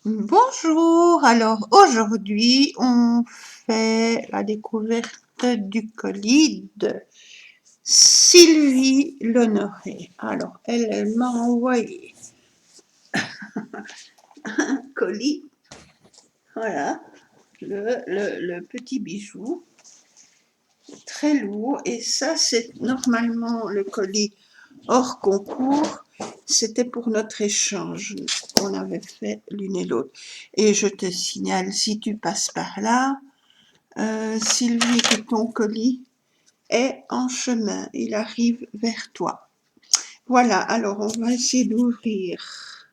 Bonjour, alors aujourd'hui on fait la découverte du colis de Sylvie L'Honoré. Alors elle m'a envoyé un colis, voilà, le petit bijou, très lourd, et ça c'est normalement le colis hors concours, c'était pour notre échange qu'on avait fait l'une et l'autre. Et je te signale, si tu passes par là, Sylvie, que ton colis est en chemin, il arrive vers toi. Voilà, alors on va essayer d'ouvrir.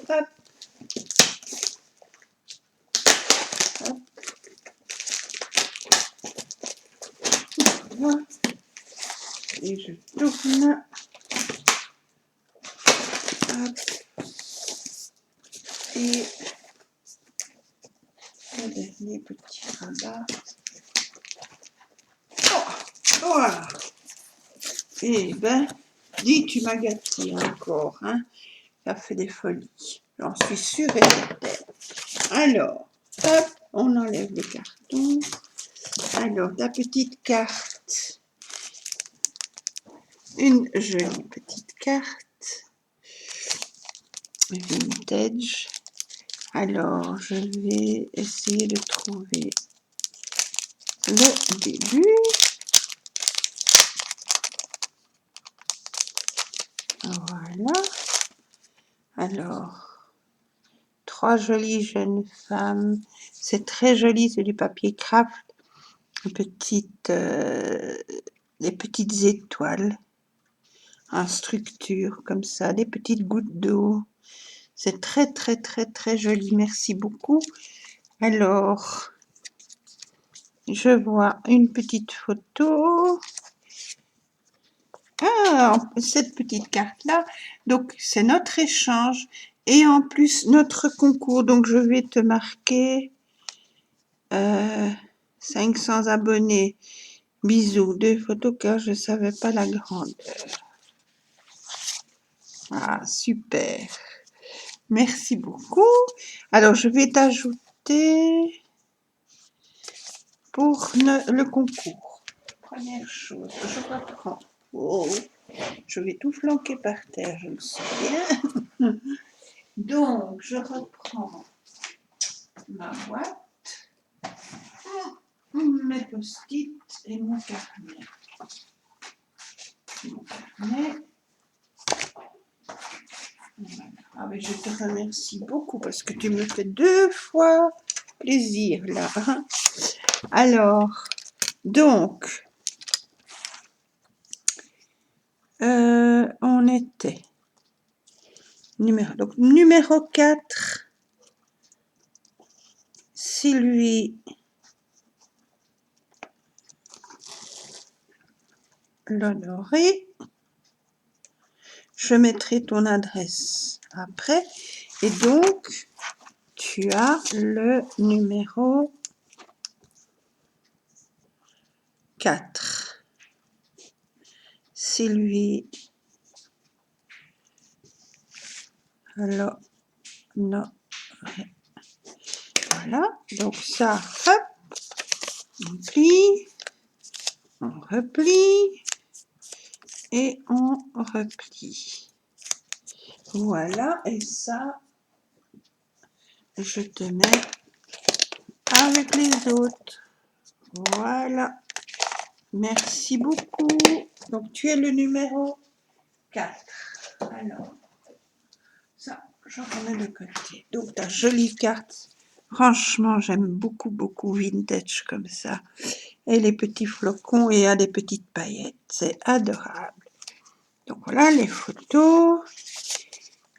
Hop, hop, voilà. Et je tourne. Hop, et le dernier petit rabat. Oh, voilà. Eh ben, dis, tu m'as gâté encore, hein. Ça fait des folies. J'en suis sûre et certaine. Alors, hop, on enlève le carton. Alors, ta petite carte. Une jolie petite carte. Vintage. Alors, je vais essayer de trouver le début. Voilà. Alors, 3 jolies jeunes femmes. C'est très joli, c'est du papier craft. Des petites étoiles en structure comme ça, des petites gouttes d'eau. C'est très très très très joli. Merci beaucoup. Alors, je vois une petite photo. Ah, cette petite carte-là, donc c'est notre échange et en plus notre concours. Donc je vais te marquer 500 abonnés. Bisous, 2 photos car je ne savais pas la grandeur. Ah, super. Merci beaucoup. Alors je vais t'ajouter pour le concours. Première chose, je reprends. Oh, je vais tout flanquer par terre, je le sens bien. Donc, je reprends ma boîte, mes post-it et mon carnet. Voilà. Ah, mais je te remercie beaucoup parce que tu me fais 2 fois plaisir là. Alors, donc, on était numéro 4, Sylvie L'Honoré. Je mettrai ton adresse après. Et donc, tu as le numéro 4. Sylvie. Alors, non. Voilà. Donc ça, hop, on plie, on replie et on replie. Voilà. Et ça, je te mets avec les autres. Voilà. Merci beaucoup. Donc, tu es le numéro 4. Alors, ça, je remets de côté. Donc, ta jolie carte. Franchement, j'aime beaucoup, beaucoup vintage comme ça. Et les petits flocons et à des petites paillettes. C'est adorable. Donc, voilà les photos.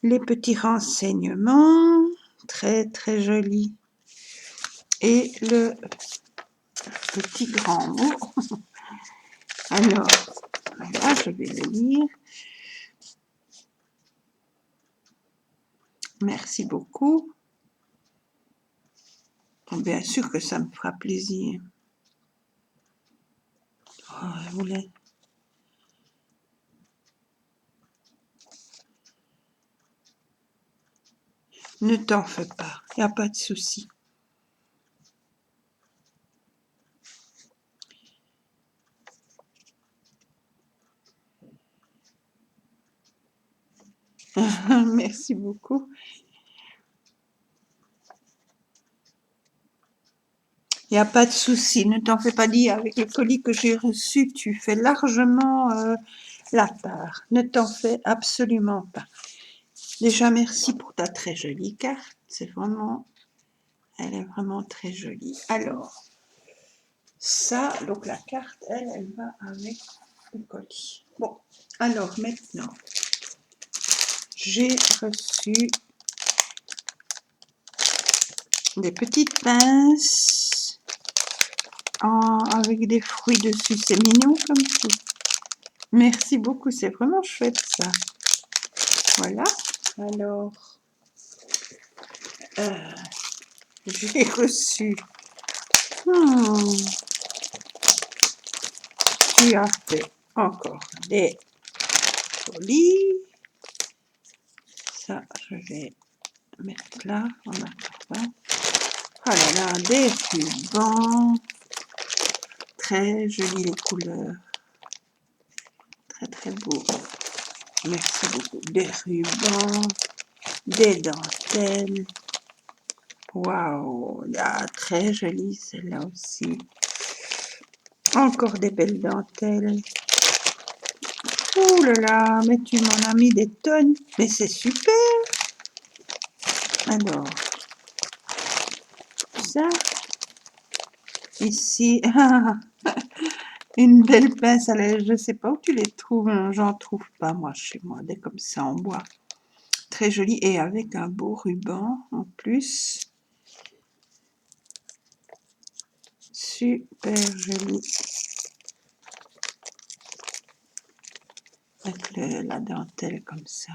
Les petits renseignements. Très, très jolis. Et le petit grand mot. Alors, voilà, je vais le lire. Merci beaucoup. Bien sûr que ça me fera plaisir. Oh, Ne t'en fais pas, il n'y a pas de souci. Merci beaucoup. Il n'y a pas de souci, ne t'en fais pas dire. Avec le colis que j'ai reçu, tu fais largement la part. Ne t'en fais absolument pas. Déjà, merci pour ta très jolie carte. Elle est vraiment très jolie. Alors, ça, donc la carte, elle va avec le colis. Bon, alors maintenant, j'ai reçu des petites pinces avec des fruits dessus. C'est mignon comme tout. Merci beaucoup, c'est vraiment chouette ça. Voilà. Alors, j'ai reçu. Tu as fait encore des colis. Ça, je vais mettre là en attendant. Oh là là, des rubans. Très jolies les couleurs. Très très beau. Merci beaucoup. Des rubans, des dentelles. Waouh, ah, très jolie celle-là aussi. Encore des belles dentelles. Ouh là là, mais tu m'en as mis des tonnes. Mais c'est super. Alors, ça, ici, une belle pince à lait. Je ne sais pas où tu les trouves. J'en trouve pas moi chez moi. Des comme ça en bois. Très joli et avec un beau ruban en plus. Super joli. Avec la dentelle comme ça.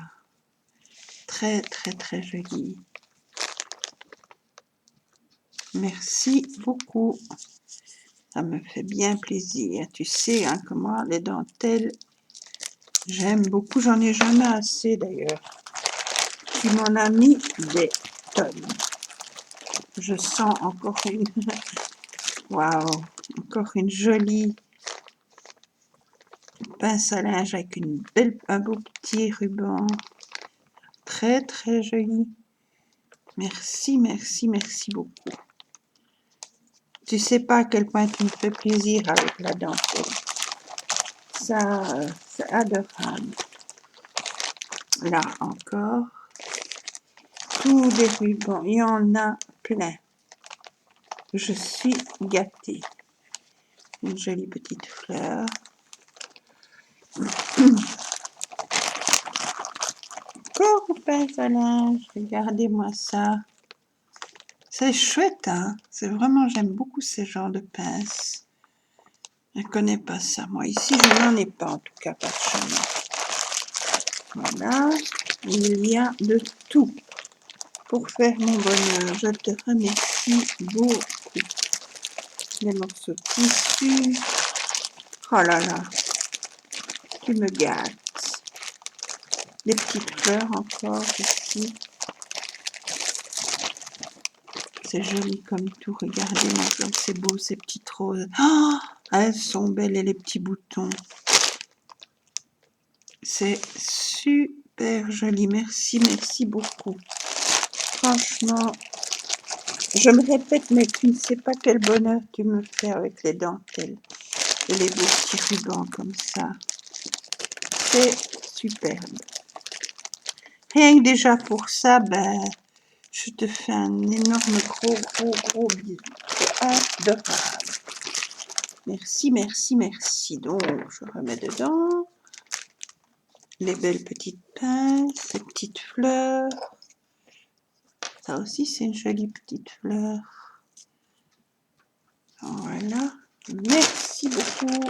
Très très très joli. Merci beaucoup. Ça me fait bien plaisir. Tu sais hein, que moi, les dentelles, j'aime beaucoup. J'en ai jamais assez d'ailleurs. Tu m'en as mis des tonnes. Je sens encore une. Waouh! Encore une jolie pince à linge avec un beau petit ruban. Très très joli. Merci, merci, merci beaucoup. Tu sais pas à quel point tu me fais plaisir avec la dentelle. Ça, c'est adorable. Là encore. Tous des rubans. Il y en a plein. Je suis gâtée. Une jolie petite fleur. Encore une pince à linge. Regardez-moi ça. C'est chouette, hein. C'est vraiment, j'aime beaucoup ces genres de pinces. Je ne connais pas ça. Moi, ici, je n'en ai pas, en tout cas, pas de chez moi. Voilà. Il y a de tout pour faire mon bonheur. Je te remercie beaucoup. Les morceaux de tissu. Oh là là. Tu me gâtes. Des petites fleurs encore ici. C'est joli comme tout. Regardez-moi comme c'est beau ces petites roses. Oh, elles sont belles et les petits boutons. C'est super joli. Merci, merci beaucoup. Franchement, je me répète, mais tu ne sais pas quel bonheur tu me fais avec les dentelles et les beaux petits rubans comme ça. C'est superbe. Rien que déjà pour ça, ben, je te fais un énorme gros bisou. C'est adorable. Merci, merci, merci. Donc, je remets dedans les belles petites pinces, ces petites fleurs. Ça aussi, c'est une jolie petite fleur. Voilà. Merci beaucoup.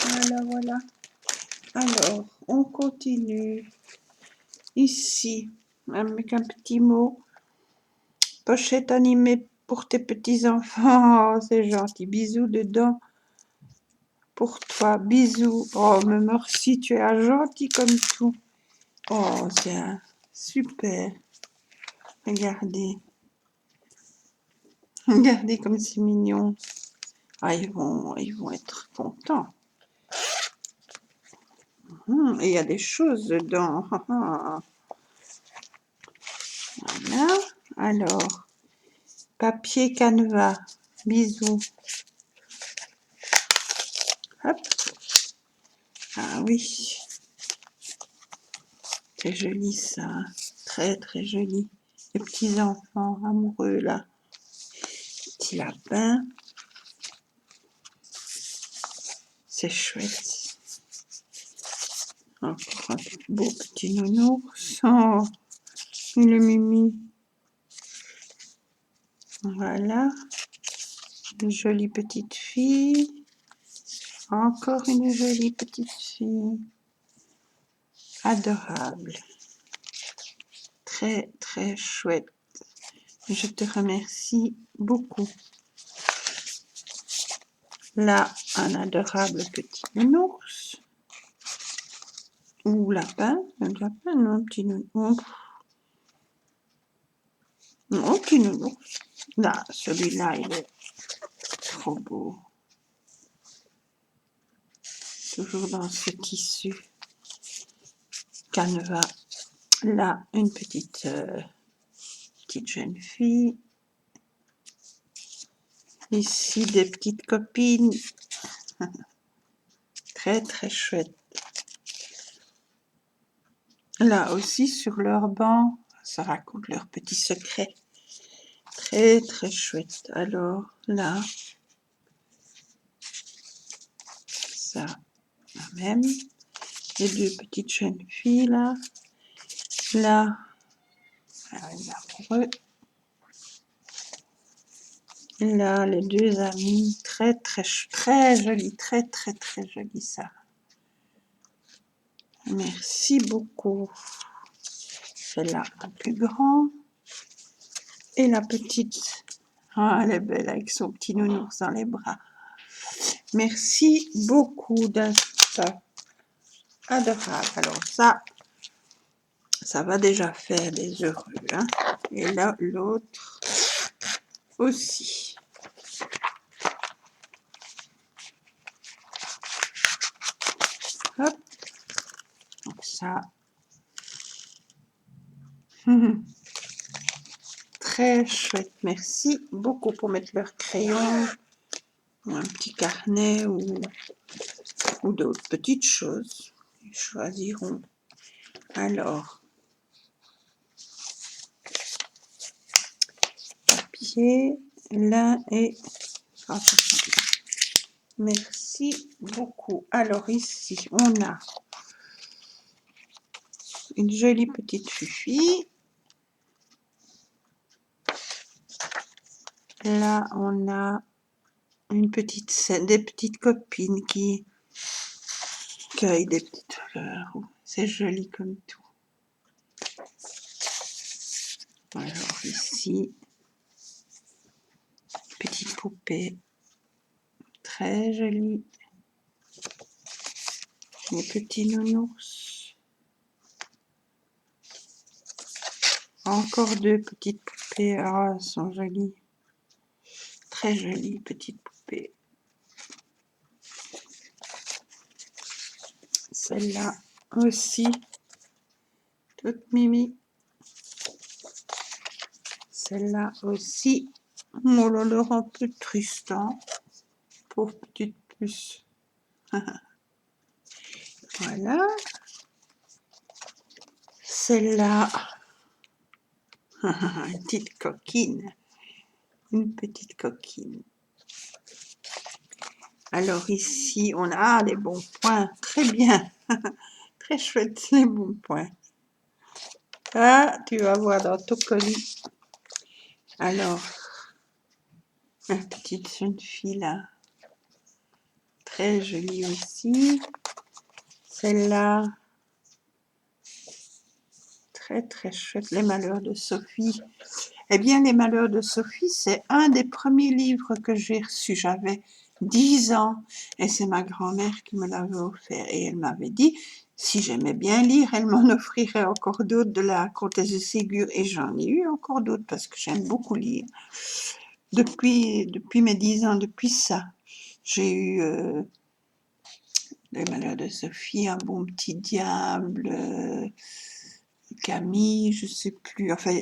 Voilà, voilà. Alors, on continue. Ici, avec un petit mot. Pochette animée pour tes petits-enfants. Oh, c'est gentil. Bisous dedans. Pour toi, bisous. Oh, mais merci, tu es gentil comme tout. Oh, c'est super. Regardez. Regardez comme c'est mignon. Ah, ils vont être contents. Et il y a des choses dedans. Voilà. Alors, papier canevas. Bisous. Hop. Ah oui. C'est joli ça. Très très joli. Les petits enfants amoureux là. Petit lapin. C'est chouette. Encore un beau petit nounours. Oh, le mimi. Voilà. Une jolie petite fille. Encore une jolie petite fille. Adorable. Très très chouette. Je te remercie beaucoup. Là, un adorable petit nounours. Ou lapin. Un lapin, non, un petit nounours. Non, petit nounours. Là, celui-là, il est trop beau. Toujours dans ce tissu canevas. Là, une petite jeune fille. Ici, des petites copines. Très, très chouette. Là aussi, sur leur banc, ça raconte leurs petits secrets. Très, très chouette. Alors, là, ça, la même. Les deux petites jeunes filles, là. Là, les amoureux. Là, les deux amis. Très, très, très joli. Très, très, très joli, ça. Merci beaucoup. Celle-là, un plus grand. Et la petite, ah, elle est belle avec son petit nounours dans les bras. Merci beaucoup d'instant. Adorable. Alors ça va déjà faire des heureux. Hein. Et là, l'autre aussi. Hop. Donc ça. Très chouette. Merci beaucoup pour mettre leur crayon ou un petit carnet ou d'autres petites choses. Ils choisiront. Alors, papier, là et... Merci beaucoup. Alors ici, on a une jolie petite fille. Là, on a une petite scène, des petites copines qui cueillent des petites fleurs. C'est joli comme tout. Alors ici, petite poupée, très jolie. Les petits nounours. Encore deux petites poupées. Ah, elles sont jolies. Très jolies petites poupées. Celle-là aussi, toute mimi. Celle-là aussi. Oh là là, un peu triste, hein. Pauvre petite puce. Voilà. Celle-là, une petite coquine. Une petite coquine. Alors ici, on a les bons points. Très bien. Très chouette, les bons points. Ah, tu vas voir dans ton colis. Alors, la petite jeune fille là. Très jolie aussi. Celle-là, très très chouette. Les malheurs de Sophie. Eh bien, les malheurs de Sophie, c'est un des premiers livres que j'ai reçus. J'avais 10 ans. Et c'est ma grand-mère qui me l'avait offert. Et elle m'avait dit, si j'aimais bien lire, elle m'en offrirait encore d'autres de la comtesse de Ségur. Et j'en ai eu encore d'autres parce que j'aime beaucoup lire. Depuis mes 10 ans, depuis ça, j'ai eu Les Malheurs de Sophie, Un bon petit diable, Camille, je sais plus. Enfin,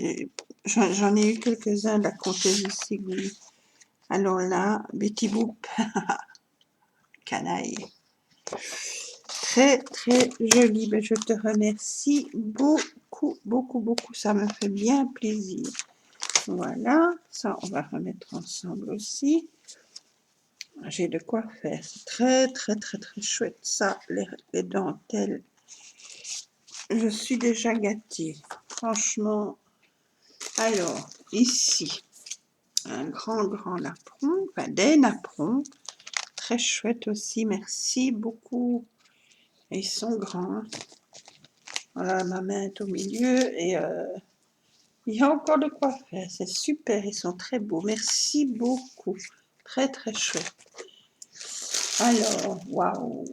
j'en ai eu quelques-uns de la comtesse de Ségur. Alors là, Betty Boop, canaille. Très, très joli. Ben, je te remercie beaucoup, beaucoup, beaucoup. Ça me fait bien plaisir. Voilà, ça, on va remettre ensemble aussi. J'ai de quoi faire. C'est très, très, très, très chouette. Ça, les dentelles. Je suis déjà gâtée. Franchement. Alors, ici, un grand, grand napperon. Enfin, des napperons. Très chouette aussi. Merci beaucoup. Ils sont grands. Voilà, ma main est au milieu et il y a encore de quoi faire. C'est super, ils sont très beaux. Merci beaucoup. Très, très chouette. Alors, waouh.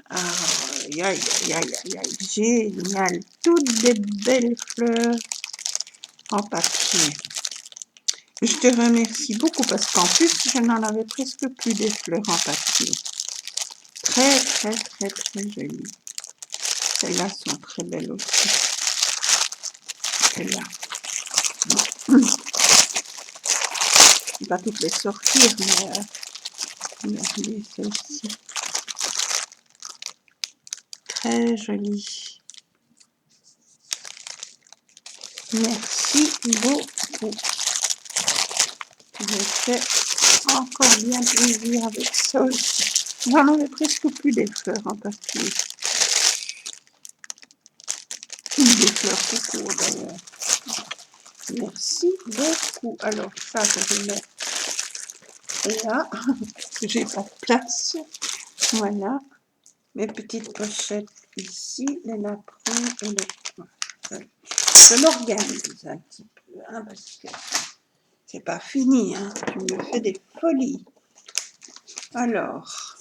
Aïe, aïe, aïe, aïe, aïe. Génial. Toutes des belles fleurs en papier. Je te remercie beaucoup parce qu'en plus, je n'en avais presque plus des fleurs en papier. Très, très, très, très jolies. Celles-là sont très belles aussi. Celles-là. Je ne vais pas toutes les sortir, mais regardez celle-ci. Très jolie. Merci beaucoup. Je fais encore bien plaisir avec ça aussi. J'en avais presque plus des fleurs en papier. Des fleurs tout court d'ailleurs. Merci beaucoup. Alors ça, je vais mettre là. J'ai pas de place. Voilà. Mes petites pochettes ici. Les napperons et les... Je m'organise un petit peu, hein, parce que c'est pas fini, hein. Tu me fais des folies. Alors,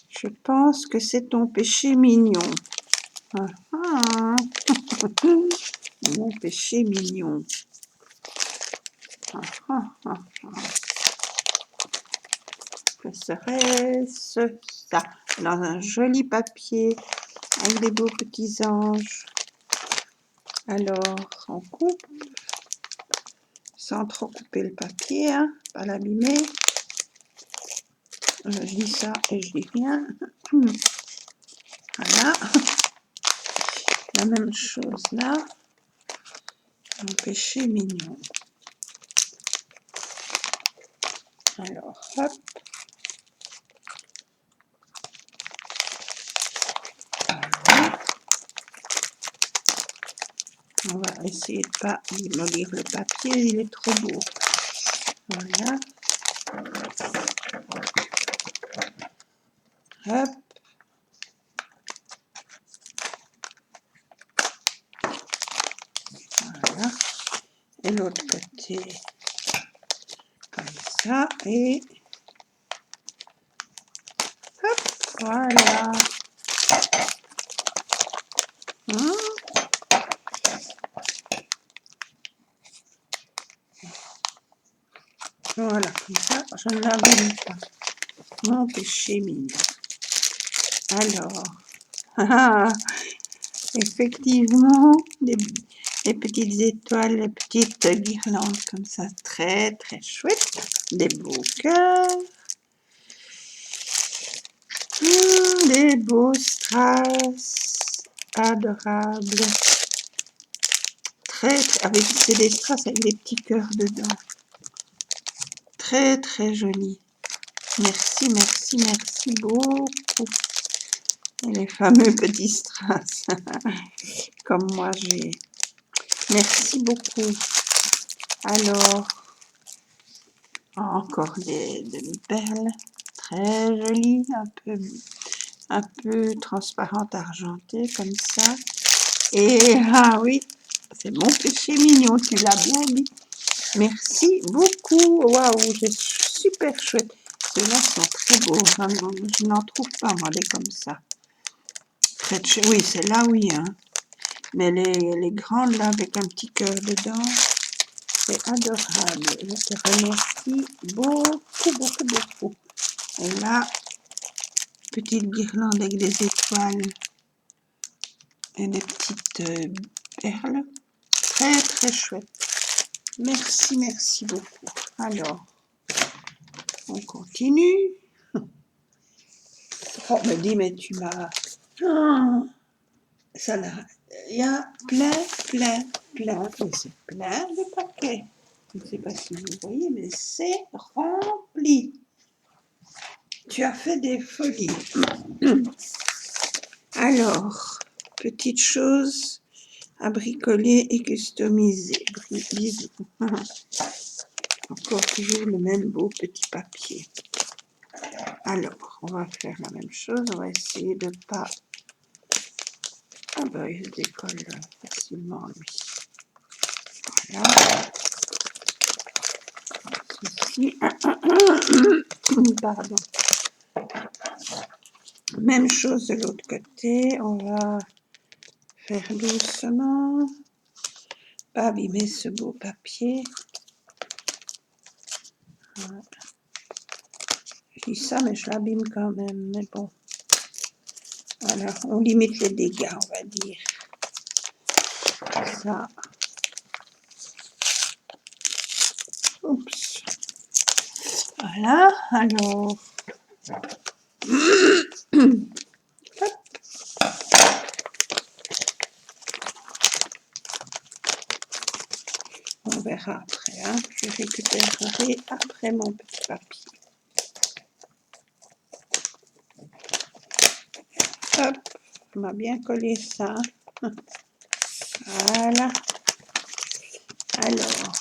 je pense que c'est ton péché mignon. Ah, ah. Mon péché mignon. Ah, ah, ah, ah. Que serait-ce ça? Dans un joli papier avec des beaux petits anges. Alors, on coupe sans trop couper le papier, hein, pas l'abîmer. Je dis ça et je dis rien. Voilà. La même chose là. Mon péché mignon. Alors, hop. Voilà. On va essayer de pas démolir le papier, il est trop beau. Voilà. Hop. Voilà. Et l'autre côté, comme ça. Et hop. Voilà. Hein? Voilà, comme ça, je ne l'abîme pas. Mon péché mignon. Alors, effectivement, les petites étoiles, les petites guirlandes comme ça, très très chouette. Des beaux cœurs. Des beaux strass. Adorables. C'est des strass avec des petits cœurs dedans. Très très joli. Merci, merci, merci beaucoup. Et les fameux petits strass, comme moi j'ai. Merci beaucoup. Alors, encore des perles très jolies, un peu transparentes, argentées, comme ça. Et, ah oui, c'est mon péché mignon, tu l'as bien dit. Merci beaucoup. Waouh, je super chouettes. Ceux-là sont très beaux. Je n'en trouve pas, moi, des comme ça. Oui, celle-là, oui. Hein. Mais les grandes, là, avec un petit cœur dedans, c'est adorable. Je te remercie beaucoup, beaucoup, beaucoup. Et là, petite guirlande avec des étoiles et des petites perles. Très, très chouette. Merci, merci beaucoup. Alors, on continue. On me dit, mais tu m'as... Ah, ça n'a... Il y a plein, plein, plein, mais c'est plein de paquets. Je ne sais pas si vous voyez, mais c'est rempli. Tu as fait des folies. Alors, petite chose à bricoler et customiser. Bisous. Encore toujours le même beau petit papier. Alors, on va faire la même chose. On va essayer de pas... Ah ben, il se décolle facilement, lui. Voilà. Ceci. Pardon. Même chose de l'autre côté. On va faire doucement. Pas abîmer ce beau papier. Voilà. Je dis ça, mais je l'abîme quand même. Mais bon. Voilà, on limite les dégâts, on va dire. Ça. Oups. Voilà, alors. On verra après. Hein. Je récupérerai après mon petit papier. Hop, on m'a bien collé ça. Voilà. Alors.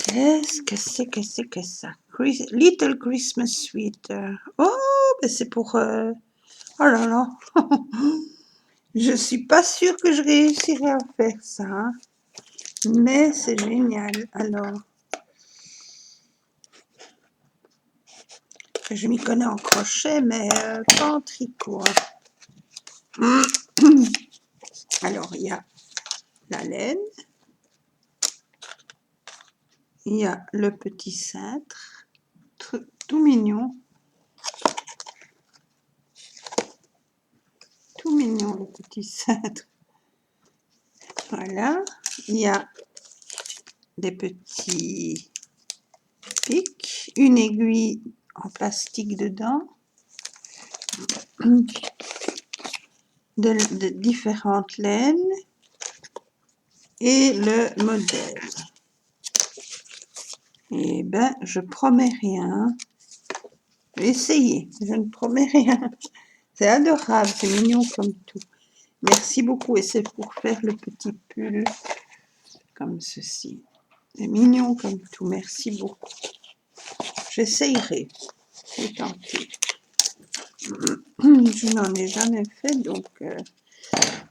Qu'est-ce que c'est que c'est que ça? Little Christmas Sweater. Oh, ben c'est pour... Oh là là. Je suis pas sûre que je réussirai à faire ça. Hein. Mais c'est génial. Alors, je m'y connais en crochet, mais pas en tricot. Hein. Alors, il y a la laine. Il y a le petit cintre. Tout mignon. Tout mignon, le petit cintre. Voilà. Il y a des petits pics. Une aiguille en plastique dedans. De différentes laines. Et le modèle. Eh ben, je promets rien. Essayez, je ne promets rien. C'est adorable, c'est mignon comme tout. Merci beaucoup. Et c'est pour faire le petit pull comme ceci. C'est mignon comme tout. Merci beaucoup. J'essayerai. J'ai tenté. Je n'en ai jamais fait, donc...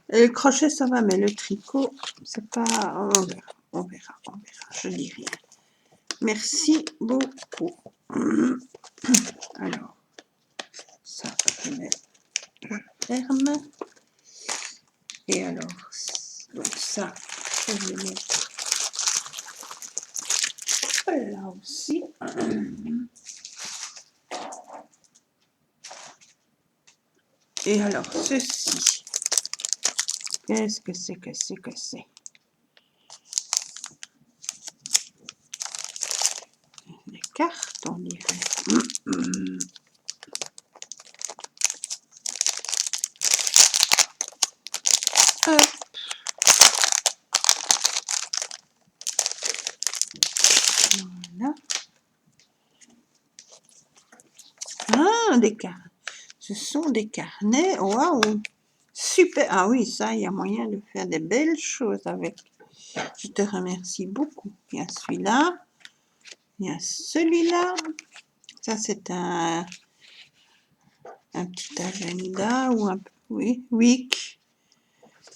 le crochet, ça va, mais le tricot, c'est pas... On verra, on verra, on verra. Je dis rien. Merci beaucoup. Alors, ça, je ferme. Et alors, donc ça, je vais le mettre là aussi. Et alors, ceci, qu'est-ce que c'est que c'est que c'est? Des cartes, on dirait. Hop. Voilà. Ah, des cartes. Ce sont des carnets. Waouh! Super. Ah oui, ça, il y a moyen de faire des belles choses avec. Je te remercie beaucoup. Il y a celui-là. Il y a celui-là. Ça, c'est un petit agenda ou un... Oui, week.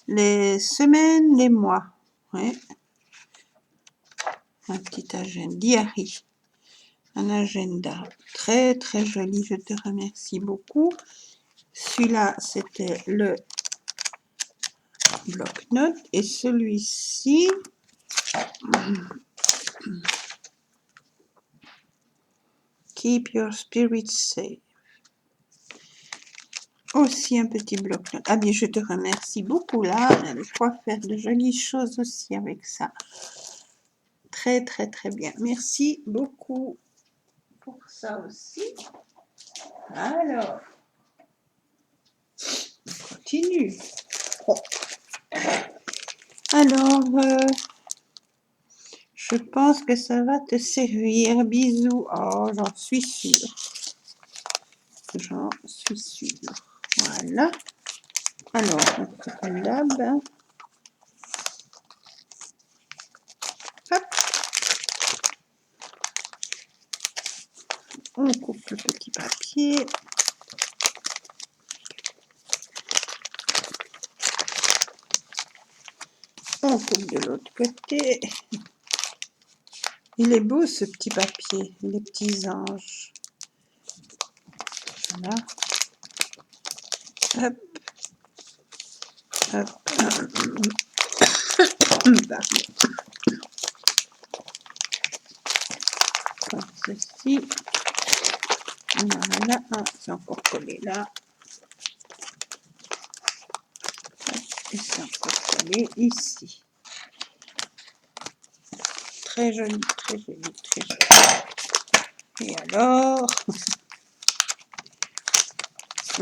Les semaines, les mois. Oui. Un petit agenda, diary. Un agenda très très joli, je te remercie beaucoup. Celui-là, c'était le bloc-notes et celui-ci, Keep your spirits safe. Aussi un petit bloc-notes. Ah bien, je te remercie beaucoup là. Je crois faire de jolies choses aussi avec ça. Très très très bien. Merci beaucoup pour ça aussi. Alors, on continue. Oh. Alors, je pense que ça va te servir. Bisous. Oh, j'en suis sûre. J'en suis sûre. Voilà. Alors, on là, ben. Hop. On coupe le petit papier. On coupe de l'autre côté. Il est beau ce petit papier, les petits anges. Voilà. Hop. Hop. Pardon. Comme ceci. Voilà. Ah, c'est encore collé là. Et c'est encore collé ici. Très joli, très joli, très joli. Et alors,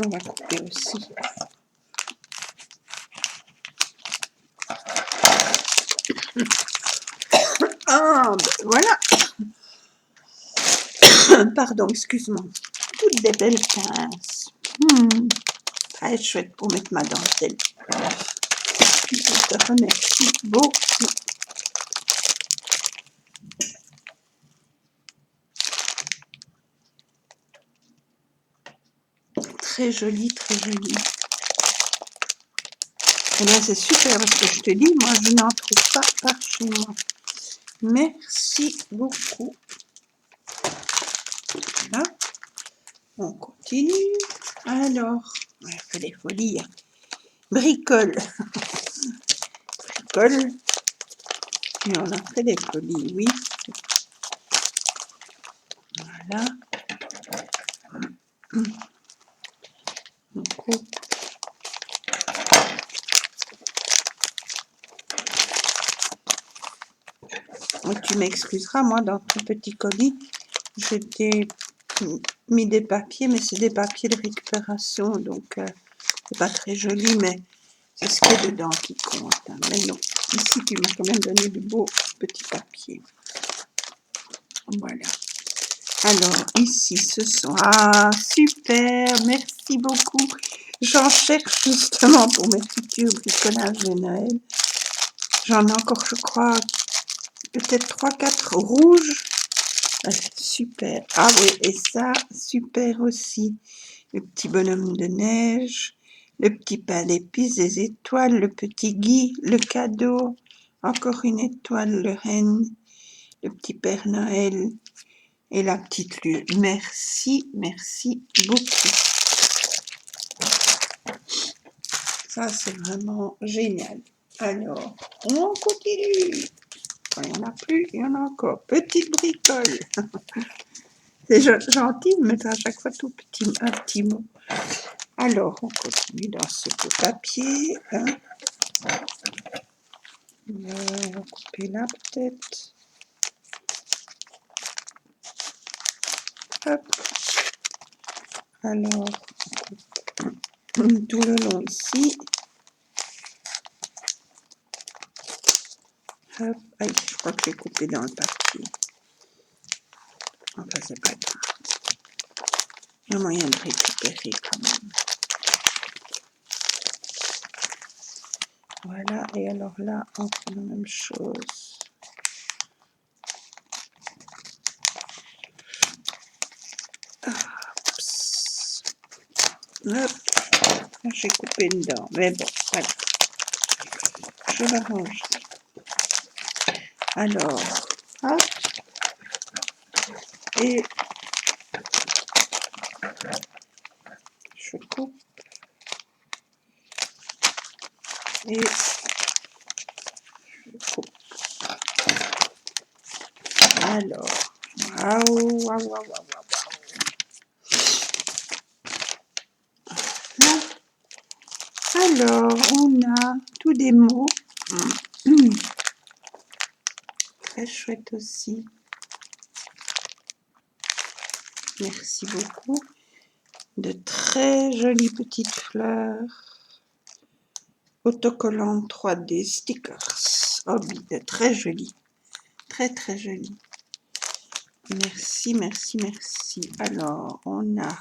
on va couper aussi. Ah, ben voilà. Pardon, excuse-moi. Toutes des belles pinces. Très chouette pour mettre ma dentelle. Je te remercie beaucoup. Très joli, très joli. Et là, c'est super parce que je te dis, moi, je n'en trouve pas par chez moi. Merci beaucoup. Voilà. On continue. Alors, on fait des folies. Bricole. Bricole. Et on a fait des folies, oui. Voilà. On coupe. Et tu m'excuseras, moi, dans ton petit colis, j'ai mis des papiers, mais c'est des papiers de récupération, donc c'est pas très joli, mais c'est ce qui est dedans qui compte. Hein. Mais non, ici, tu m'as quand même donné de beaux petits papiers. Voilà. Alors, ici, ce sont... Ah, super, merci beaucoup. J'en cherche justement pour mes futurs bricolages de Noël. J'en ai encore, je crois, peut-être 3-4 rouges. Ah, super. Ah oui, et ça, super aussi. Le petit bonhomme de neige, le petit pain d'épices, des étoiles, le petit Guy, le cadeau, encore une étoile, le renne, le petit Père Noël et la petite lune. Merci, merci beaucoup. Ça, c'est vraiment génial. Alors, on continue. Quand il n'y en a plus, il y en a encore. Petite bricole. C'est gentil de mettre à chaque fois tout petit, un petit mot. Alors, on continue dans ce beau papier. Hein. On va couper là peut-être. Hop. Alors, on coupe tout le long ici. Hop. Aïe, je crois que j'ai coupé dans le papier. Enfin, c'est pas grave. Il y a moyen de récupérer quand même. Voilà, et alors là, on fait la même chose. Hop, j'ai coupé dedans, mais bon, voilà. Je vais ranger. Alors, Hop. Et je coupe. Et je coupe. Alors, waouh, waouh, waouh, waouh, waouh. Alors, on a tous des mots. Très chouette aussi. Merci beaucoup. De très jolies petites fleurs. Autocollantes 3D stickers. Oh oui, de très jolies. Très très jolies. Merci, merci, merci. Alors, on a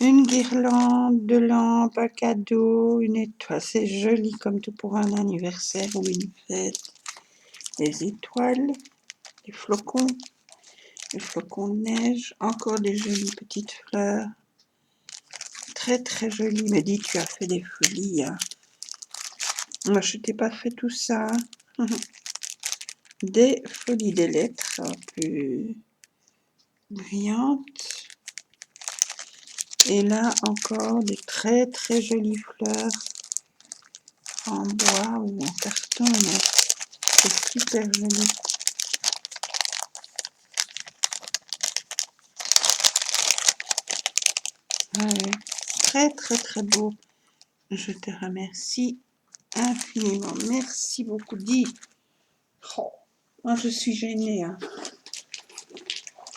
une guirlande de lampes, un cadeau, une étoile. C'est joli comme tout pour un anniversaire ou une fête. Des étoiles, des flocons de neige, encore des jolies petites fleurs. Très très jolies. Mais dis, tu as fait des folies. Hein. Moi, je t'ai pas fait tout ça. Hein. Des folies, des lettres plus brillantes. Et là, encore des très très jolies fleurs en bois ou en carton. C'est super joli. Ouais, très très très beau. Je te remercie infiniment. Merci beaucoup. Dis. Oh, moi je suis gênée. Hein.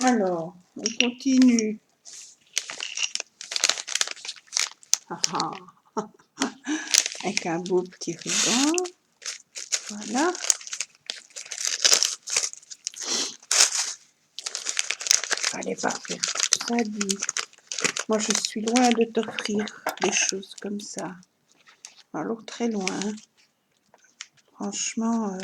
Alors, on continue. Ah, ah. Avec un beau petit ruban. Voilà. Allez, parfait. Ça dit. Moi je suis loin de t'offrir des choses comme ça. Alors très loin. Hein. Franchement,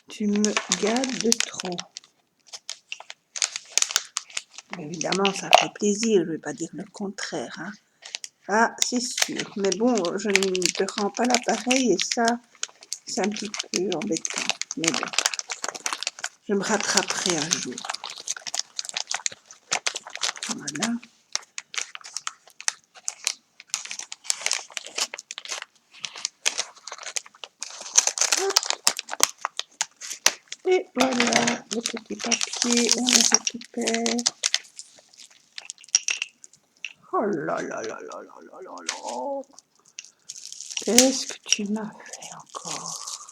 tu me gâtes de trop. Évidemment, ça fait plaisir, je ne vais pas dire le contraire. Hein. Ah, c'est sûr. Mais bon, je ne te rends pas l'appareil et ça, c'est un petit peu embêtant. Mais bon, je me rattraperai un jour. Voilà. Et voilà, le petit papier, on le récupère. Oh là là là là là là là là. Qu'est-ce que tu m'as fait encore?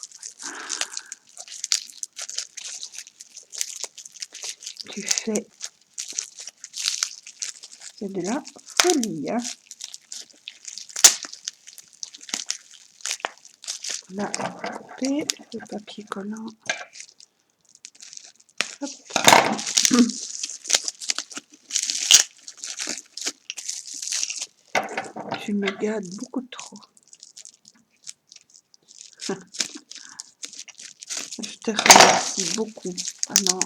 Tu fais... C'est de la folie, hein. Là, couper le papier collant. Hop. Tu me gâtes beaucoup trop. Je te remercie beaucoup. Ah non.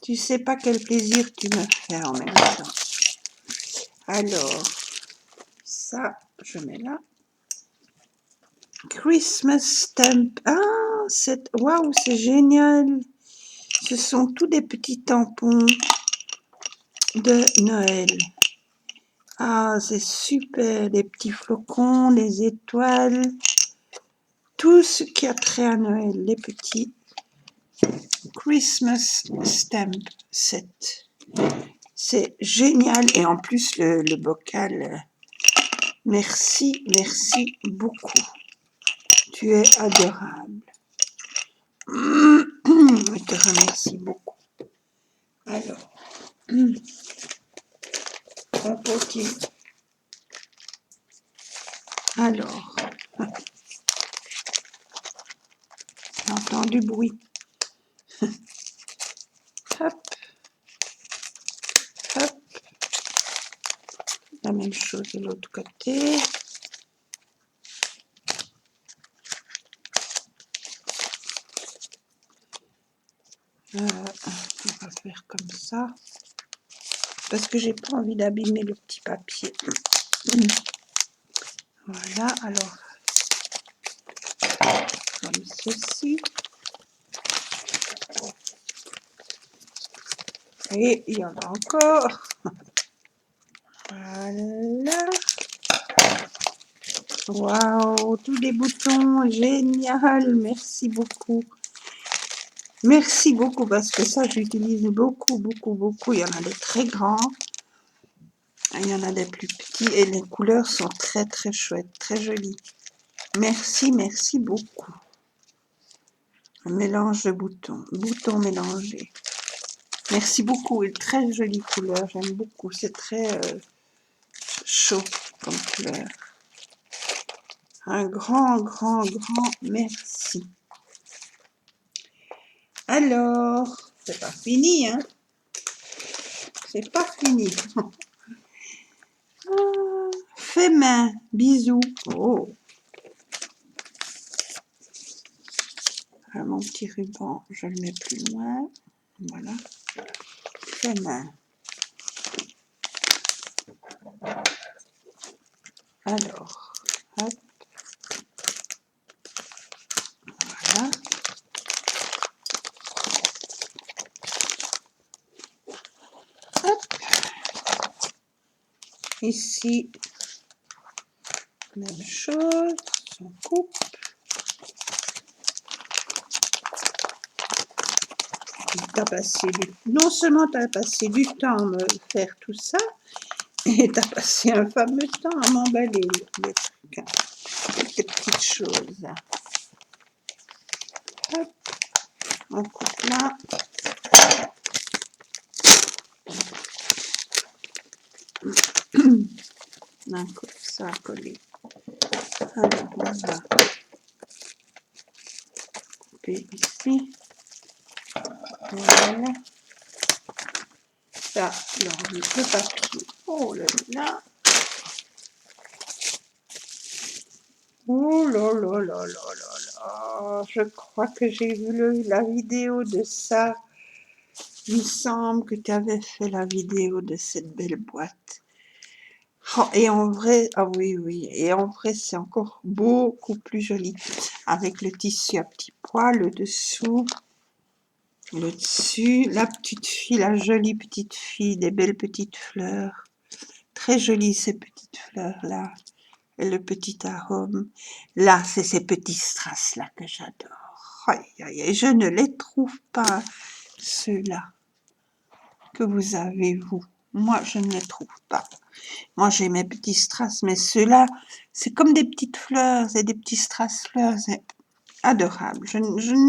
Tu sais pas quel plaisir tu me fais en même temps. Alors, ça, je mets là. Christmas stamp. Ah, waouh, c'est génial. Ce sont tous des petits tampons de Noël. Ah, c'est super. Des petits flocons, des étoiles. Tout ce qui a trait à Noël. Les petits Christmas stamp set. C'est génial. Et en plus, le bocal. Merci, merci beaucoup. Tu es adorable. Je te remercie beaucoup. Alors, on continue. Alors, j'entends du bruit. Hop, hop. La même chose de l'autre côté. On va faire comme ça. parce que j'ai pas envie d'abîmer le petit papier. Voilà, alors, comme ceci. Et il y en a encore. Voilà. Waouh, tous les boutons, génial, merci beaucoup. Merci beaucoup parce que ça, j'utilise beaucoup, beaucoup, beaucoup. Il y en a des très grands, il y en a des plus petits et les couleurs sont très, très chouettes, très jolies. Merci, merci beaucoup. Un mélange de boutons, boutons mélangés. Merci beaucoup et très jolie couleur, j'aime beaucoup. C'est très chaud comme couleur. Un grand, grand, grand merci. Alors, c'est pas fini, hein? C'est pas fini. Fait main, bisous. Oh, mon petit ruban, je le mets plus loin. Voilà. Fait main. Alors, hop. Voilà. Hop. Ici, même chose. On coupe. Non seulement tu as passé du temps à me faire tout ça, et tu as passé un fameux temps à m'emballer les trucs, hein, toutes les petites choses. Hop, on coupe là. On coupe ça à coller. Alors, on va couper ici. Voilà. Ça, alors, le papier. Oh là là. Oh là là là là là là. Je crois que j'ai vu la vidéo de ça. Il me semble que tu avais fait la vidéo de cette belle boîte. Oh, et en vrai, ah oui, oui, et en vrai, c'est encore beaucoup plus joli. Avec le tissu à petits pois, le dessous, le dessus, la petite fille, la jolie petite fille, des belles petites fleurs. Très jolies ces petites fleurs-là. Et le petit arôme. Là, c'est ces petits strass-là que j'adore. Aïe, aïe, aïe, je ne les trouve pas, ceux-là, que vous avez, vous. Moi, je ne les trouve pas. Moi, j'ai mes petits strass, mais ceux-là, c'est comme des petites fleurs, c'est des petits strass fleurs, c'est adorable. Je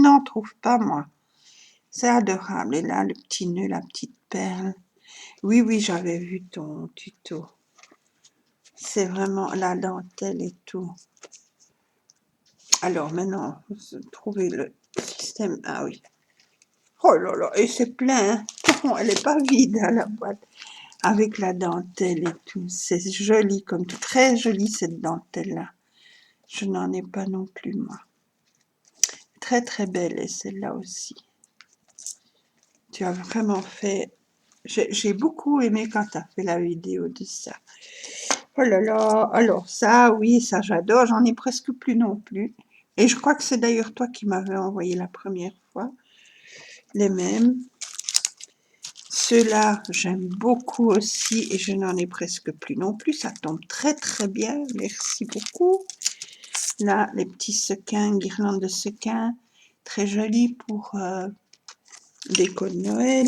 n'en trouve pas, moi. C'est adorable. Et là, le petit nœud, la petite perle. Oui, oui, j'avais vu ton tuto. C'est vraiment la dentelle et tout. Alors maintenant, trouver le système. Ah oui. Oh là là, et c'est plein. Hein. Elle n'est pas vide, hein, la boîte. Avec la dentelle et tout. C'est joli, comme tout. Très jolie cette dentelle-là. Je n'en ai pas non plus, moi. Très très belle, et celle-là aussi. Tu as vraiment fait... J'ai beaucoup aimé quand tu as fait la vidéo de ça. Oh là là, alors ça, oui, ça j'adore. J'en ai presque plus non plus. Et je crois que c'est d'ailleurs toi qui m'avais envoyé la première fois. Les mêmes. Ceux-là, j'aime beaucoup aussi et je n'en ai presque plus non plus. Ça tombe très très bien. Merci beaucoup. Là, les petits sequins, guirlandes de sequins. Très jolies pour déco de Noël.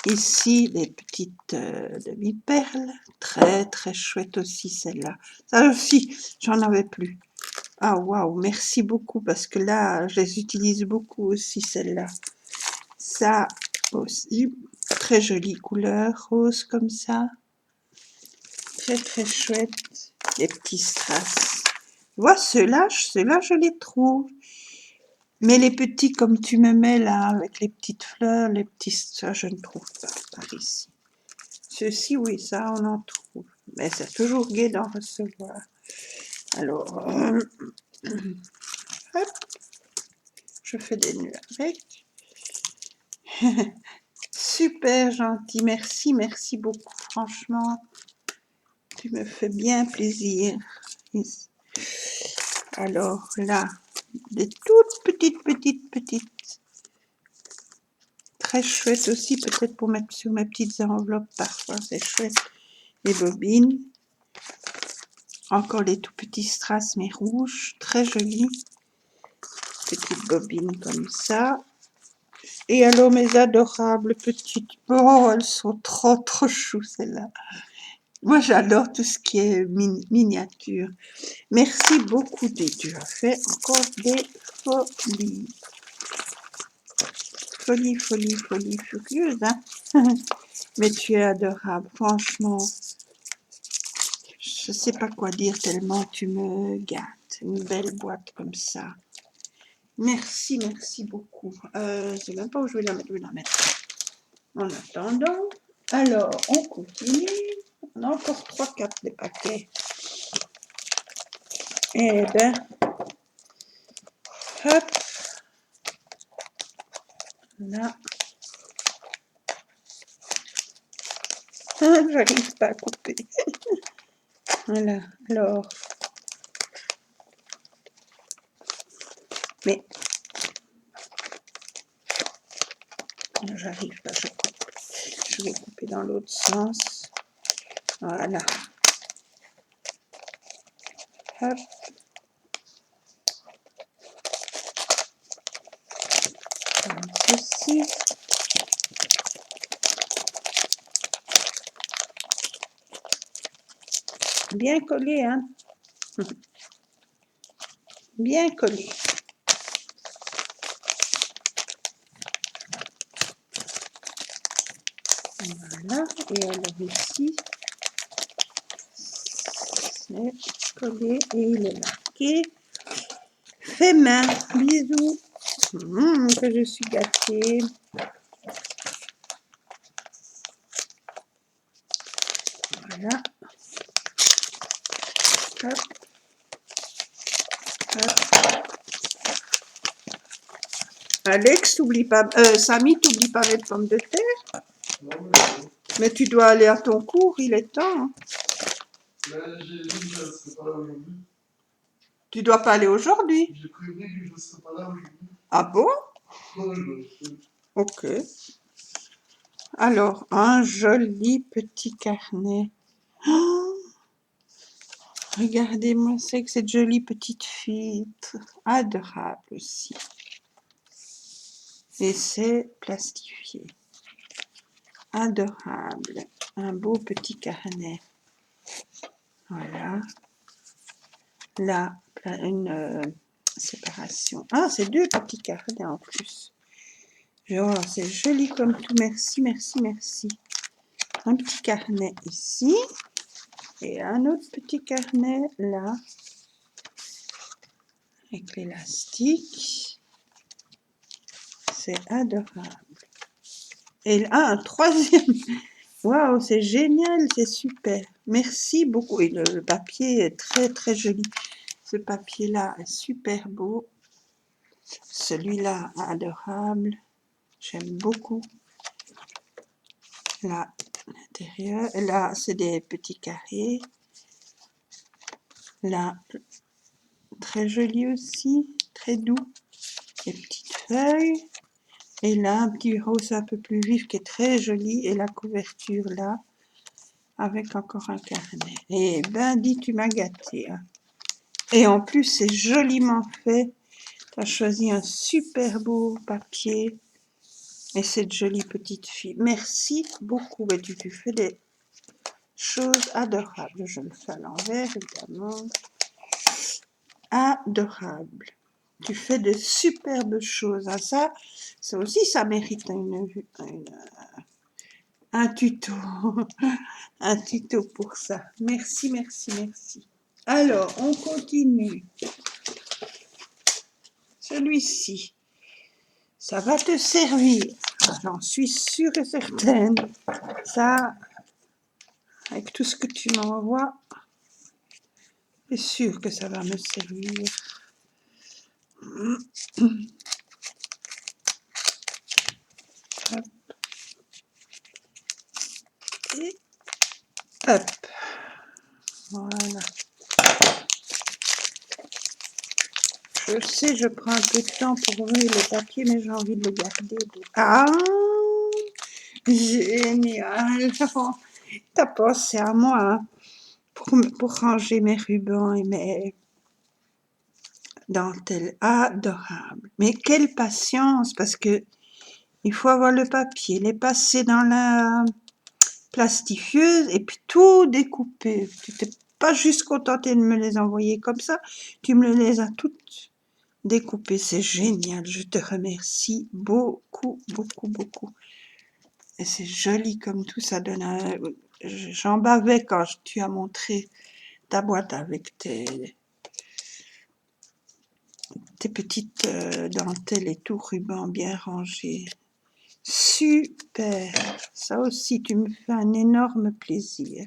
Ici, les petites demi-perles. Très très chouette aussi celle-là. Ça aussi, j'en avais plus. Ah waouh, merci beaucoup parce que là, je les utilise beaucoup aussi celles-là. Ça aussi, très jolie couleur, rose comme ça. Très très chouette. Les petits strass. Tu vois, ceux-là, je les trouve. Mais les petits comme tu me mets là, avec les petites fleurs, les petits, ça je ne trouve pas par ici. Ceux-ci, oui, ça on en trouve. Mais c'est toujours gai d'en recevoir. Alors, hop, je fais des nœuds avec. super gentil. Merci, merci beaucoup. Franchement, tu me fais bien plaisir. Alors là, des toutes petites. Très chouette aussi, peut-être pour mettre sur mes petites enveloppes parfois. C'est chouette. Les bobines. Encore les tout petits strass mais rouges. Très jolis. Petites bobines comme ça. Et alors mes adorables petites, oh elles sont trop chou celles-là. Moi j'adore tout ce qui est miniature. Merci beaucoup, tu as fait encore des folies. Folie furieuse, hein. Mais tu es adorable, franchement. Je sais pas quoi dire tellement tu me gâtes. Une belle boîte comme ça. Merci beaucoup. Je sais même pas où je vais la mettre. En attendant, alors on continue. On a encore 3-4 des paquets. Et ben, hop, là. J'arrive pas à couper. Voilà, alors. Mais, j'arrive pas, je coupe. Je vais couper dans l'autre sens. Voilà. Hop. Comme ceci. Bien collé, hein. Bien collé. Voilà. Et alors ici, c'est collé et il est marqué fait main. Bisous. Que je suis gâtée. Voilà. Hop. Hop. Alex, t'oublie pas. Samy, t'oublie pas mes pommes de terre. Non, Mais tu dois aller à ton cours, il est temps. Hein. mais j'ai dit que je ne serai pas là aujourd'hui. Tu dois pas aller aujourd'hui. J'ai prévenu que je ne serai pas là aujourd'hui. Ah bon? Oui. Ok. Alors, un joli petit carnet. Oh, regardez-moi, c'est que cette jolie petite fille. Adorable aussi. Et c'est plastifié. Adorable. Un beau petit carnet. Voilà. Là, une séparation. Ah, c'est 2 petits carnets en plus. Oh, c'est joli comme tout. Merci. Un petit carnet ici. Et un autre petit carnet là. Avec l'élastique. C'est adorable. Et là, un troisième. Waouh, c'est génial, c'est super. Merci beaucoup. Et le papier est très joli. Ce papier-là est super beau. Celui-là, adorable. J'aime beaucoup. Là, l'intérieur. Là, c'est des petits carrés. Là, très joli aussi. Très doux. Les petites feuilles. Et là, un petit rose un peu plus vif qui est très joli. Et la couverture là, avec encore un carnet. Et ben, dis, tu m'as gâté. Hein. Et en plus, c'est joliment fait. Tu as choisi un super beau papier. Et cette jolie petite fille. Merci beaucoup. Et tu fais des choses adorables. Je le fais à l'envers, évidemment. Adorable. Tu fais de superbes choses. Hein. Ça aussi, ça mérite un tuto. Un tuto pour ça. Merci. Alors, on continue. Celui-ci, ça va te servir. J'en suis sûre et certaine. Ça, avec tout ce que tu m'envoies, c'est sûr que ça va me servir. Hop. Hop, voilà. Je sais, je prends un peu de temps pour ouvrir le papier, mais j'ai envie de le garder. Ah, génial. T'as pensé à moi hein, pour ranger mes rubans et mes dentelles. Adorable. Mais quelle patience, parce que il faut avoir le papier, les passer dans la plastifieuse et puis tout découper. Tu t'es pas juste contenté de me les envoyer comme ça, tu me les as toutes découpées. C'est génial, je te remercie beaucoup, beaucoup, beaucoup. Et c'est joli comme tout, ça donne un... J'en bavais quand tu as montré ta boîte avec tes petites dentelles et tout, ruban bien rangé. Super, ça aussi tu me fais un énorme plaisir.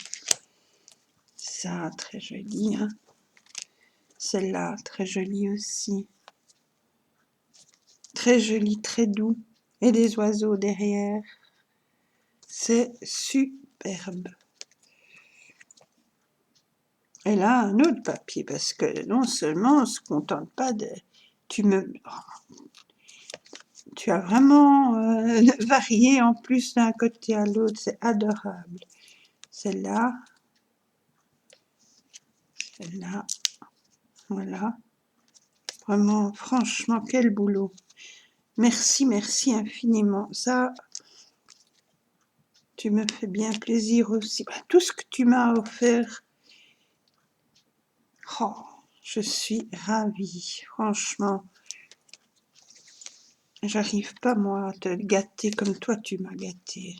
Ça, très joli, hein. Celle-là, très jolie aussi. Très joli, très doux. Et des oiseaux derrière. C'est superbe. Et là, un autre papier, parce que non seulement on ne se contente pas de... Tu as vraiment varié en plus d'un côté à l'autre, c'est adorable. Celle-là, celle-là, voilà. Vraiment, franchement, quel boulot. Merci, merci infiniment. Ça, tu me fais bien plaisir aussi. Tout ce que tu m'as offert, oh, je suis ravie. Franchement, j'arrive pas moi à te gâter comme toi tu m'as gâté.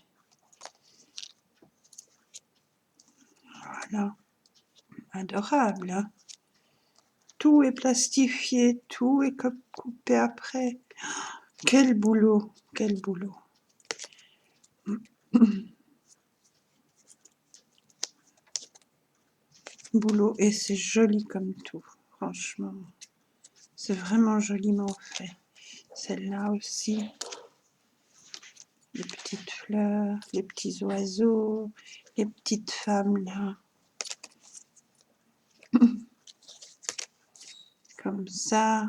Voilà, adorable. Hein, tout est plastifié, tout est coupé après. Quel boulot, quel boulot. Boulot, et c'est joli comme tout, franchement. C'est vraiment joliment fait. Celle-là aussi. Les petites fleurs, les petits oiseaux, les petites femmes là. Comme ça.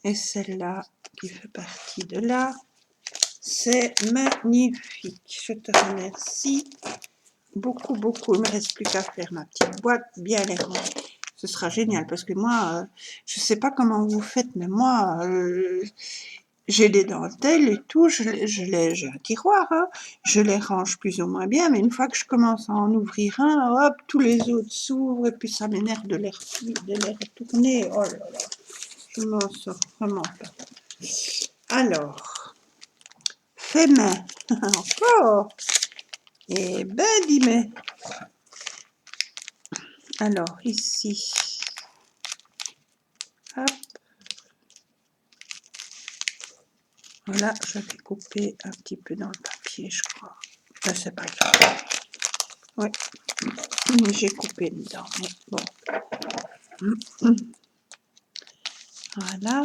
Et celle-là qui fait partie de là. C'est magnifique. Je te remercie beaucoup, beaucoup. Il ne me reste plus qu'à faire ma petite boîte, bien les ranger. Ce sera génial parce que moi, je ne sais pas comment vous faites, mais moi, j'ai des dentelles et tout, j'ai un tiroir, hein, je les range plus ou moins bien, mais une fois que je commence à en ouvrir un, hop, tous les autres s'ouvrent et puis ça m'énerve de les retourner. Oh là là, je m'en sors vraiment pas. Alors, fait main, encore, et ben dis mais. Alors, ici, hop, voilà, je vais couper un petit peu dans le papier, je crois. Ben, c'est pas grave. Oui, j'ai coupé dedans, mais bon. Voilà.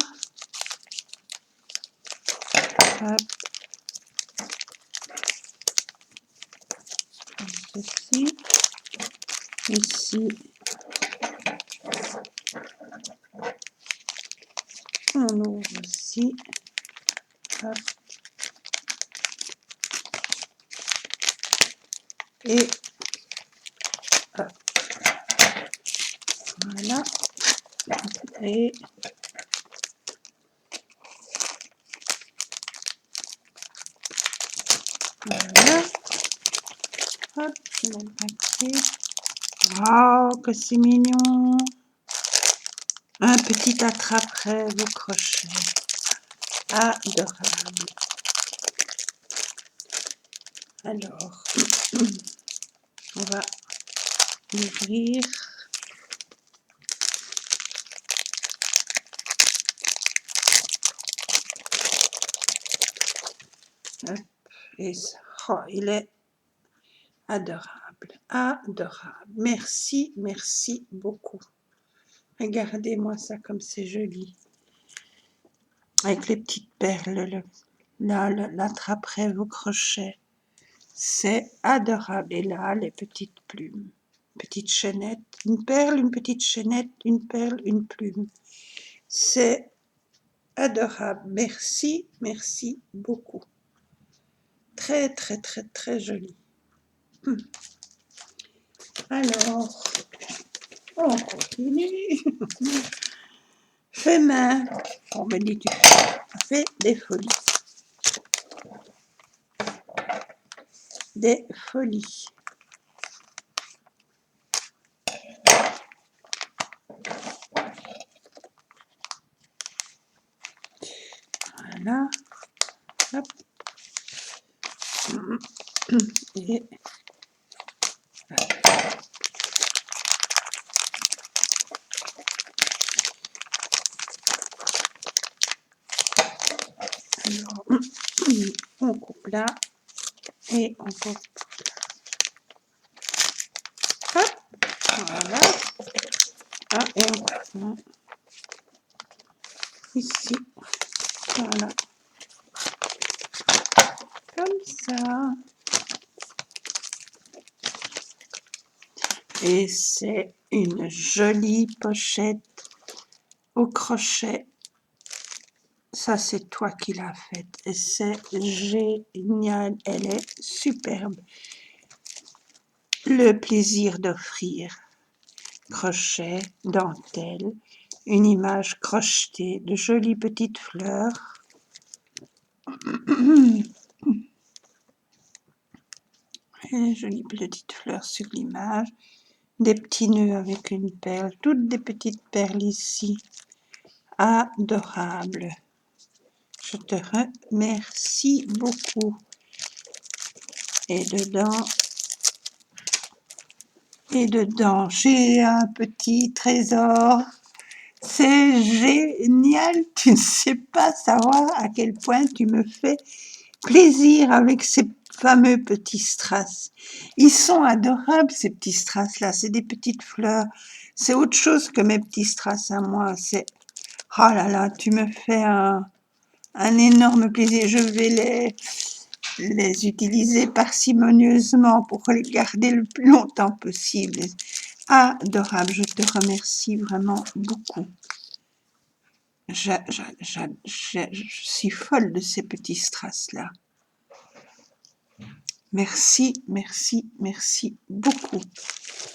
Hop. Comme ceci. Ici. On ouvre aussi. Hop. Et hop. Voilà. Et voilà. Hop, je mets le paquet. Oh, que c'est mignon. Un petit attrape-rêve au crochet. Adorable. Alors, on va ouvrir. Hop, et ça. Oh, il est adorable, adorable. Merci, merci beaucoup. Regardez-moi ça comme c'est joli. Avec les petites perles, l'attrape-rêve au crochet. C'est adorable. Et là, les petites plumes. Petite chaînette, une perle, une petite chaînette, une perle, une plume. C'est adorable. Merci, merci beaucoup. Très, très, très, très joli. Alors, on continue. Fais main. On me dit, tu fais des folies. Des folies. Voilà. Hop. Et alors, on coupe là et on coupe. Hop, voilà. Ah, et on coupe ici. Voilà. Comme ça. Et c'est une jolie pochette au crochet. Ça, c'est toi qui l'as faite. Et c'est génial. Elle est superbe. Le plaisir d'offrir. Crochet, dentelle, une image crochetée, de jolies petites fleurs. Une jolie petite fleur sur l'image. Des petits nœuds avec une perle. Toutes des petites perles ici. Adorable. Je te remercie beaucoup. Et dedans, j'ai un petit trésor. C'est génial. Tu ne sais pas savoir à quel point tu me fais plaisir avec ces fameux petits strass. Ils sont adorables, ces petits strass-là. C'est des petites fleurs. C'est autre chose que mes petits strass à moi. C'est, oh là là, tu me fais un énorme plaisir. Je vais les utiliser parcimonieusement pour les garder le plus longtemps possible. Adorable, je te remercie vraiment beaucoup. Je suis folle de ces petits strass-là. Merci, merci, merci beaucoup.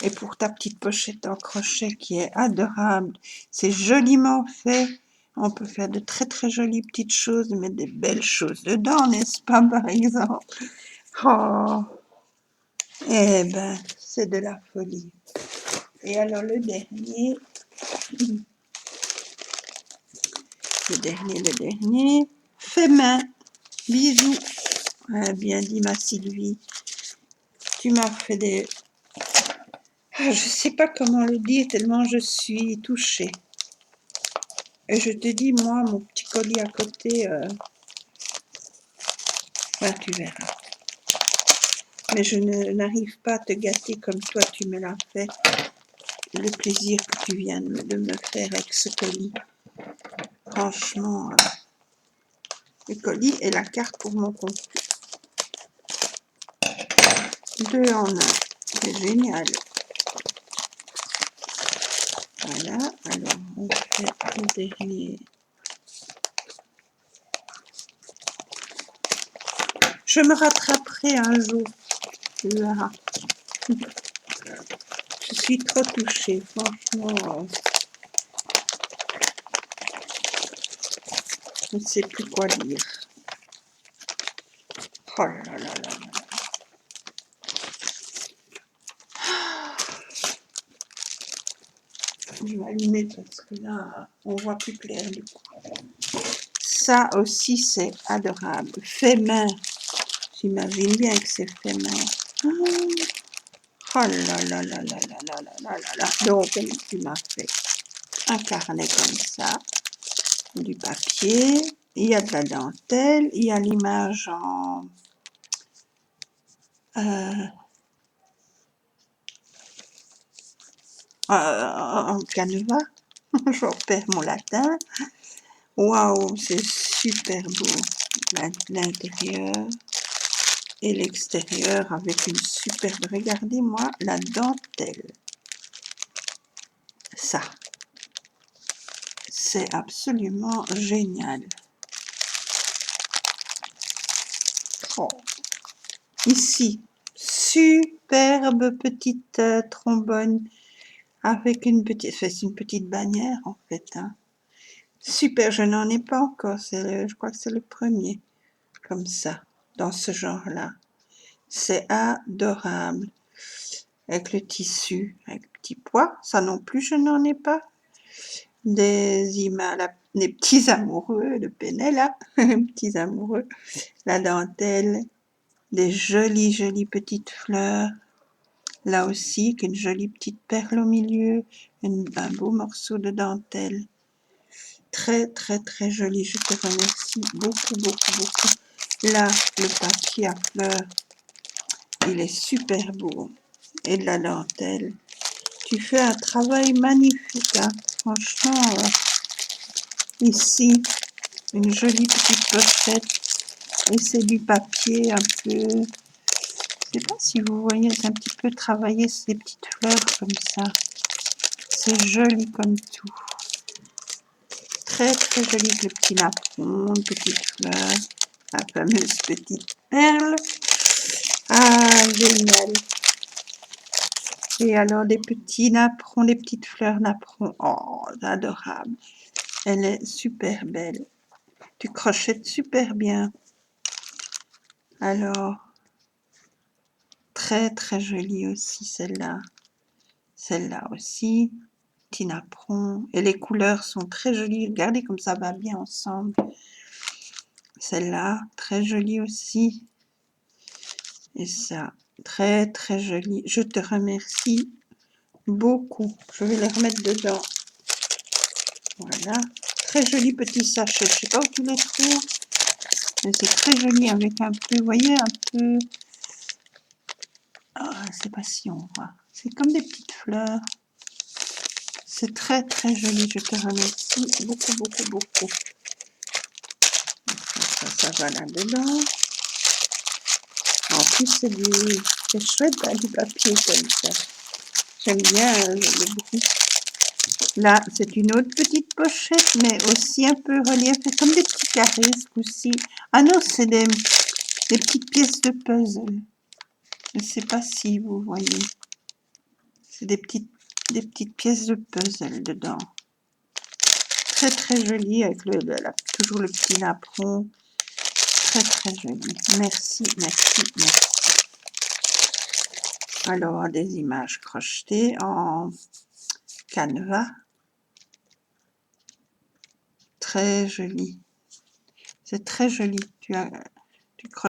Et pour ta petite pochette en crochet qui est adorable, c'est joliment fait. On peut faire de très très jolies petites choses, mettre des belles choses dedans, n'est-ce pas, par exemple? Oh, eh ben, c'est de la folie. Et alors le dernier, fait main. Bisous. Ah, bien dit ma Sylvie. Tu m'as fait des... Ah, je ne sais pas comment le dire tellement je suis touchée. Et je te dis, moi, mon petit colis à côté, ben, tu verras. Mais je n'arrive pas à te gâter comme toi tu me l'as fait. Le plaisir que tu viens de me faire avec ce colis. Franchement, le colis et la carte pour mon compte. 2 en 1. C'est génial. Voilà. Alors, on fait le dernier. Je me rattraperai un jour. Tu verras. Je suis trop touchée, franchement. Je ne sais plus quoi dire. Oh là là là là. Je vais allumer parce que là, on voit plus clair du coup. Ça aussi, c'est adorable. Fait main. J'imagine bien que c'est fait main. Oh là là là là là là là là là. Donc, tu m'as fait un carnet comme ça, du papier, il y a de la dentelle, il y a l'image en canevas. Je perds mon latin. Waouh, c'est super beau. L'intérieur. Et l'extérieur avec une superbe, regardez-moi la dentelle. Ça, c'est absolument génial. Oh. Ici, superbe petite trombone avec une petite, c'est une petite bannière en fait. Hein. Super, je n'en ai pas encore, je crois que c'est le premier, comme ça, dans ce genre-là. C'est adorable. Avec le tissu, avec le petit pois, ça non plus je n'en ai pas. Des images, des petits amoureux, le pennet là, petits amoureux, la dentelle, des jolies petites fleurs, là aussi, avec une jolie petite perle au milieu, un beau morceau de dentelle. Très joli, je te remercie beaucoup. Là, le papier à fleurs, il est super beau. Et de la dentelle. Tu fais un travail magnifique, hein. Franchement, ici, une jolie petite pochette. Et c'est du papier un peu... Je ne sais pas si vous voyez, c'est un petit peu travaillé, ces petites fleurs comme ça. C'est joli comme tout. Très joli, le petit napperon, une petite fleur, la fameuse petite perle. Ah, génial. Et alors, des petits napperons, des petites fleurs napperons. Oh, adorable. Elle est super belle. Tu crochettes super bien. Alors, très jolie aussi celle-là. Celle-là aussi. Petit napperon. Et les couleurs sont très jolies. Regardez comme ça va bien ensemble. Celle-là, très jolie aussi. Et ça, très jolie. Je te remercie beaucoup. Je vais les remettre dedans. Voilà. Très joli petit sachet. Je ne sais pas où tu les trouves. Mais c'est très joli avec un peu, vous voyez, un peu... Ah, je ne sais pas si on voit. C'est comme des petites fleurs. C'est très joli. Je te remercie beaucoup. Ça va là-dedans. En plus, c'est chouette, hein, du papier comme ça. J'aime bien le bruit. Là, c'est une autre petite pochette, mais aussi un peu reliefée, comme des petits carrés, ce coup-ci. Ah non, c'est des petites pièces de puzzle. Je ne sais pas si vous voyez. C'est des petites pièces de puzzle dedans. Très joli, avec toujours le petit napperon. Très joli. Merci. Alors, des images crochetées en canevas. Très joli. C'est très joli. Tu crochettes